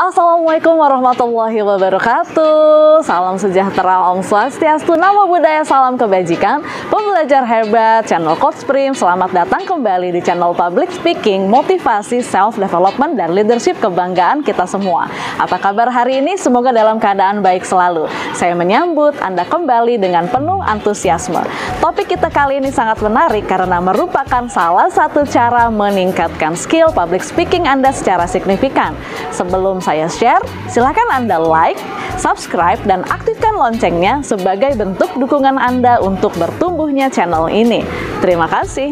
Assalamualaikum warahmatullahi wabarakatuh. Salam sejahtera, Om Swastiastu, Namo Buddhaya, salam kebajikan. Pembelajar hebat, channel Coach Prim, selamat datang kembali di channel Public Speaking, Motivasi, Self Development, dan Leadership, kebanggaan kita semua. Apa kabar hari ini? Semoga dalam keadaan baik selalu. Saya menyambut Anda kembali dengan penuh antusiasme. Topik kita kali ini sangat menarik karena merupakan salah satu cara meningkatkan skill public speaking Anda secara signifikan. Sebelum saya share, silakan Anda like, subscribe, dan aktifkan loncengnya sebagai bentuk dukungan Anda untuk bertumbuhnya channel ini. Terima kasih.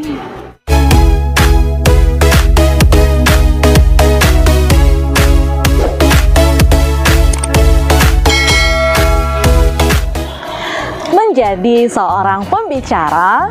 Menjadi seorang pembicara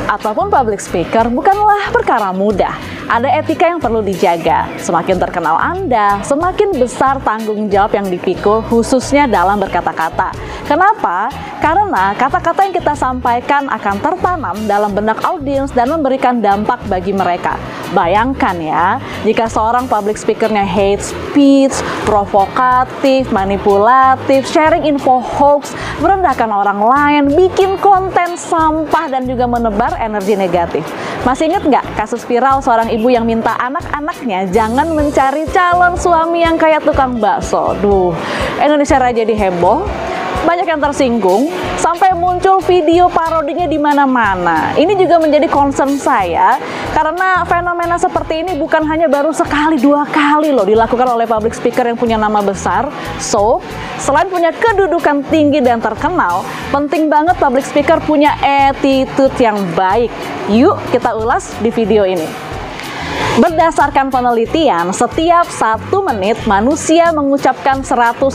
ataupun public speaker bukanlah perkara mudah. Ada etika yang perlu dijaga. Semakin terkenal Anda, semakin besar tanggung jawab yang dipikul, khususnya dalam berkata-kata. Kenapa? Karena kata-kata yang kita sampaikan akan tertanam dalam benak audiens dan memberikan dampak bagi mereka. Bayangkan ya, jika seorang public speakernya hate speech, provokatif, manipulatif, sharing info hoax, merendahkan orang lain, bikin konten sampah, dan juga menebar energi negatif. Masih ingat nggak kasus viral seorang ibu yang minta anak-anaknya jangan mencari calon suami yang kayak tukang bakso? Duh, Indonesia Raya jadi heboh, banyak yang tersinggung, sampai muncul video parodinya di mana-mana. Ini juga menjadi concern saya, karena fenomena seperti ini bukan hanya baru sekali dua kali loh dilakukan oleh public speaker yang punya nama besar. So, selain punya kedudukan tinggi dan terkenal, penting banget public speaker punya attitude yang baik. Yuk kita ulas di video ini. Berdasarkan penelitian, setiap 1 menit manusia mengucapkan 150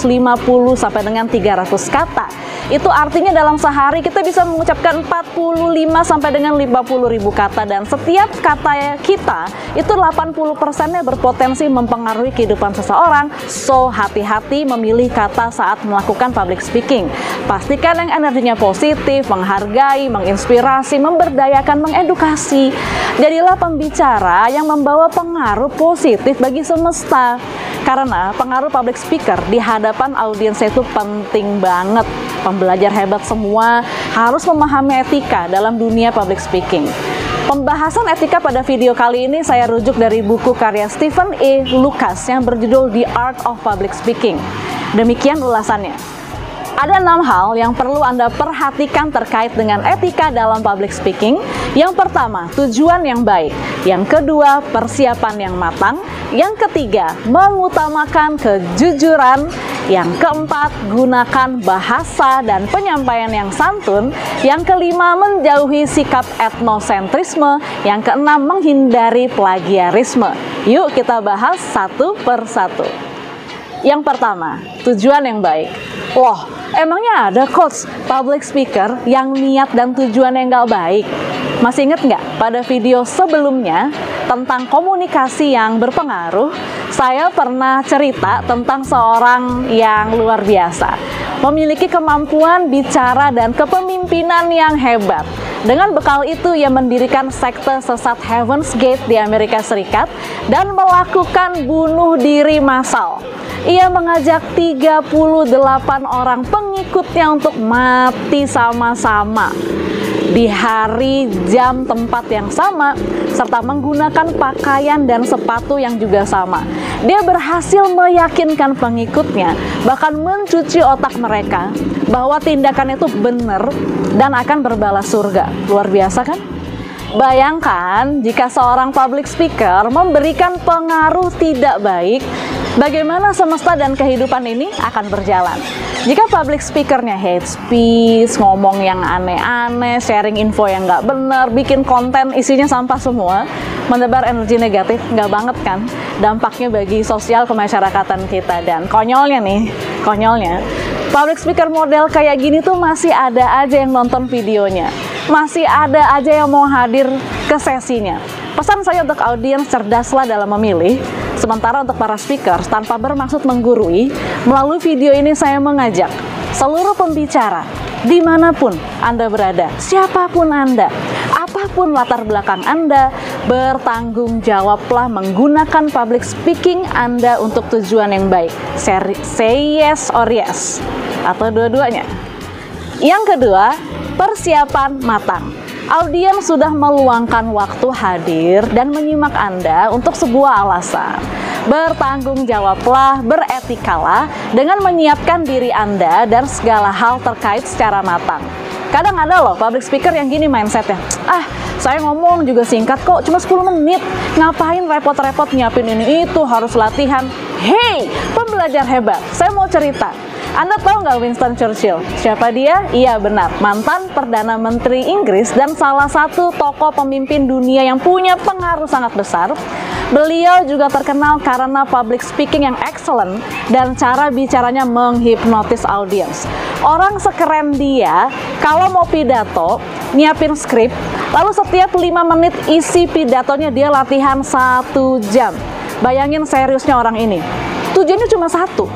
sampai dengan 300 kata. Itu artinya dalam sehari kita bisa mengucapkan 45 sampai dengan 50 ribu kata, dan setiap kata kita itu 80%-nya berpotensi mempengaruhi kehidupan seseorang. So, hati-hati memilih kata saat melakukan public speaking. Pastikan yang energinya positif, menghargai, menginspirasi, memberdayakan, mengedukasi. Jadilah pembicara yang membawa pengaruh positif bagi semesta. Karena pengaruh public speaker di hadapan audiens itu penting banget. Pembelajar hebat semua harus memahami etika dalam dunia public speaking. Pembahasan etika pada video kali ini saya rujuk dari buku karya Stephen E. Lucas yang berjudul The Art of Public Speaking. Demikian ulasannya. Ada 6 hal yang perlu Anda perhatikan terkait dengan etika dalam public speaking. Yang pertama, tujuan yang baik. Yang kedua, persiapan yang matang. Yang ketiga, mengutamakan kejujuran. Yang keempat, gunakan bahasa dan penyampaian yang santun. Yang kelima, menjauhi sikap etnosentrisme. Yang keenam, menghindari plagiarisme. Yuk kita bahas satu per satu. Yang pertama, tujuan yang baik. Loh, emangnya ada coach public speaker yang niat dan tujuan yang nggak baik? Masih ingat nggak pada video sebelumnya tentang komunikasi yang berpengaruh, saya pernah cerita tentang seorang yang luar biasa, memiliki kemampuan bicara dan kepemimpinan yang hebat. Dengan bekal itu, ia mendirikan sekte sesat Heaven's Gate di Amerika Serikat dan melakukan bunuh diri massal. Ia mengajak 38 orang pengikutnya untuk mati sama-sama di hari, jam, tempat yang sama, serta menggunakan pakaian dan sepatu yang juga sama. Dia berhasil meyakinkan pengikutnya, bahkan mencuci otak mereka, bahwa tindakan itu benar dan akan berbalas surga. Luar biasa kan? Bayangkan jika seorang public speaker memberikan pengaruh tidak baik, bagaimana semesta dan kehidupan ini akan berjalan. Jika public speakernya hate speech, ngomong yang aneh-aneh, sharing info yang nggak benar, bikin konten isinya sampah semua, menebar energi negatif, nggak banget kan dampaknya bagi sosial kemasyarakatan kita. Dan konyolnya nih, public speaker model kayak gini tuh masih ada aja yang nonton videonya, masih ada aja yang mau hadir ke sesinya. Pesan saya untuk audiens, cerdaslah dalam memilih. Sementara untuk para speaker, tanpa bermaksud menggurui, melalui video ini saya mengajak seluruh pembicara, dimanapun Anda berada, siapapun Anda, apapun latar belakang Anda, bertanggung jawablah menggunakan public speaking Anda untuk tujuan yang baik. Say yes or yes, atau dua-duanya. Yang kedua, persiapan matang. Audiens sudah meluangkan waktu hadir dan menyimak Anda untuk sebuah alasan. Bertanggung jawablah, beretikalah dengan menyiapkan diri Anda dan segala hal terkait secara matang. Kadang ada loh public speaker yang gini mindsetnya, saya ngomong juga singkat kok, cuma 10 menit, ngapain repot-repot nyiapin ini itu, harus latihan. Hey, pembelajar hebat, saya mau cerita. Anda tahu nggak Winston Churchill? Siapa dia? Iya benar, mantan Perdana Menteri Inggris dan salah satu tokoh pemimpin dunia yang punya pengaruh sangat besar. Beliau juga terkenal karena public speaking yang excellent dan cara bicaranya menghipnotis audiens. Orang sekeren dia, kalau mau pidato, nyiapin skrip, lalu setiap 5 menit isi pidatonya dia latihan 1 jam. Bayangin seriusnya orang ini. Tujuannya cuma satu,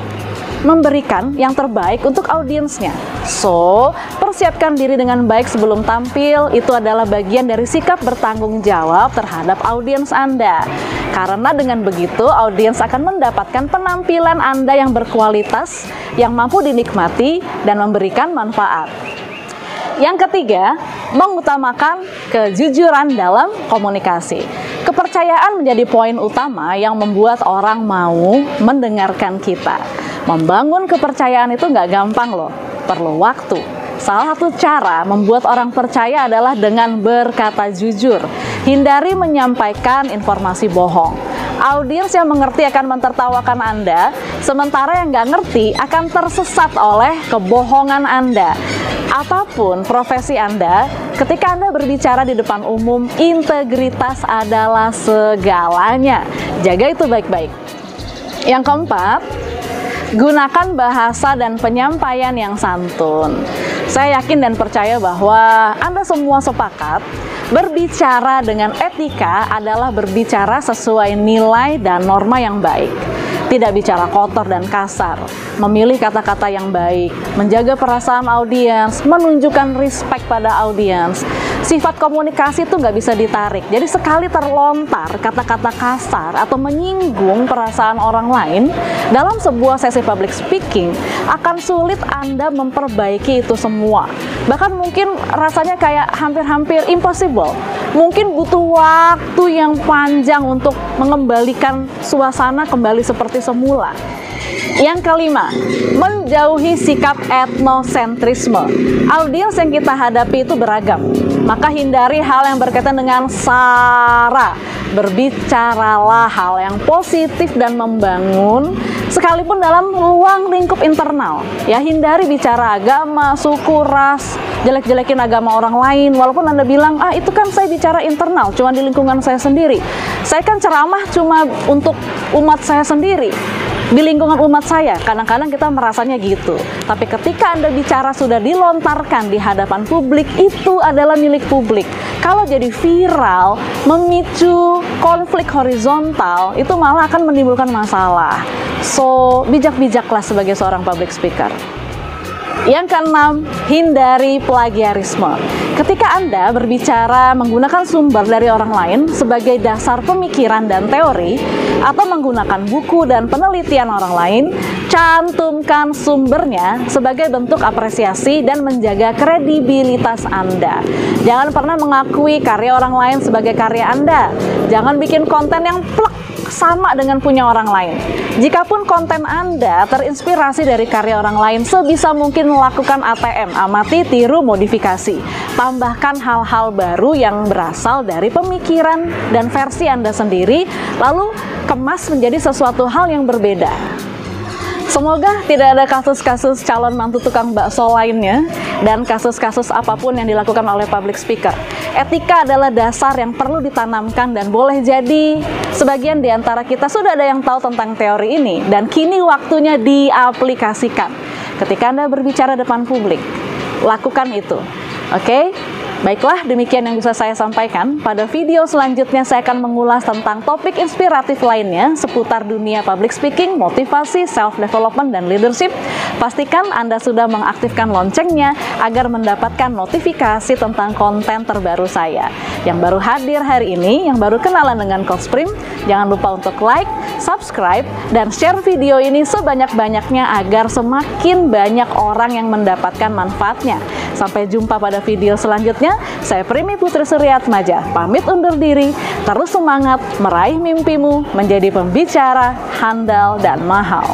memberikan yang terbaik untuk audiensnya. So, persiapkan diri dengan baik sebelum tampil. Itu adalah bagian dari sikap bertanggung jawab terhadap audiens Anda. Karena dengan begitu, audiens akan mendapatkan penampilan Anda yang berkualitas, yang mampu dinikmati, dan memberikan manfaat. Yang ketiga, mengutamakan kejujuran dalam komunikasi. Kepercayaan menjadi poin utama yang membuat orang mau mendengarkan kita. Membangun kepercayaan itu nggak gampang loh, perlu waktu. Salah satu cara membuat orang percaya adalah dengan berkata jujur. Hindari menyampaikan informasi bohong. Audiens yang mengerti akan mentertawakan Anda, sementara yang nggak ngerti akan tersesat oleh kebohongan Anda. Apapun profesi Anda, ketika Anda berbicara di depan umum, integritas adalah segalanya. Jaga itu baik-baik. Yang keempat, gunakan bahasa dan penyampaian yang santun. Saya yakin dan percaya bahwa Anda semua sepakat, berbicara dengan etika adalah berbicara sesuai nilai dan norma yang baik. Tidak bicara kotor dan kasar, memilih kata-kata yang baik, menjaga perasaan audiens, menunjukkan respect pada audiens. Sifat komunikasi itu nggak bisa ditarik. Jadi sekali terlontar kata-kata kasar atau menyinggung perasaan orang lain dalam sebuah sesi public speaking, akan sulit Anda memperbaiki itu semua. Bahkan mungkin rasanya kayak hampir-hampir impossible. Mungkin butuh waktu yang panjang untuk mengembalikan suasana kembali seperti semula. Yang kelima, menjauhi sikap etnosentrisme. Audiens yang kita hadapi itu beragam, maka hindari hal yang berkaitan dengan sara. Berbicaralah hal yang positif dan membangun, sekalipun dalam ruang lingkup internal. Ya, hindari bicara agama, suku, ras, jelek-jelekin agama orang lain, walaupun Anda bilang, itu kan saya bicara internal, cuma di lingkungan saya sendiri. Saya kan ceramah cuma untuk umat saya sendiri, di lingkungan umat saya. Kadang-kadang kita merasanya gitu. Tapi ketika Anda bicara sudah dilontarkan di hadapan publik, itu adalah milik publik. Kalau jadi viral, memicu konflik horizontal, itu malah akan menimbulkan masalah. So, bijak-bijaklah sebagai seorang public speaker. Yang keenam, hindari plagiarisme. Ketika Anda berbicara menggunakan sumber dari orang lain sebagai dasar pemikiran dan teori, atau menggunakan buku dan penelitian orang lain, cantumkan sumbernya sebagai bentuk apresiasi dan menjaga kredibilitas Anda. Jangan pernah mengakui karya orang lain sebagai karya Anda. Jangan bikin konten yang plek sama dengan punya orang lain. Jikapun konten Anda terinspirasi dari karya orang lain, sebisa mungkin melakukan ATM, amati, tiru, modifikasi. Tambahkan hal-hal baru yang berasal dari pemikiran dan versi Anda sendiri, lalu kemas menjadi sesuatu hal yang berbeda. Semoga tidak ada kasus-kasus calon mantu tukang bakso lainnya dan kasus-kasus apapun yang dilakukan oleh public speaker. Etika adalah dasar yang perlu ditanamkan dan boleh jadi sebagian di antara kita sudah ada yang tahu tentang teori ini dan kini waktunya diaplikasikan. Ketika Anda berbicara depan publik, lakukan itu. Oke? Baiklah, demikian yang bisa saya sampaikan. Pada video selanjutnya saya akan mengulas tentang topik inspiratif lainnya seputar dunia public speaking, motivasi, self-development, dan leadership. Pastikan Anda sudah mengaktifkan loncengnya agar mendapatkan notifikasi tentang konten terbaru saya. Yang baru hadir hari ini, yang baru kenalan dengan Coach Prim, jangan lupa untuk like, subscribe, dan share video ini sebanyak-banyaknya agar semakin banyak orang yang mendapatkan manfaatnya. Sampai jumpa pada video selanjutnya. Saya Primi Putri Suryatmaja, pamit undur diri. Terus semangat meraih mimpimu menjadi pembicara handal dan mahal.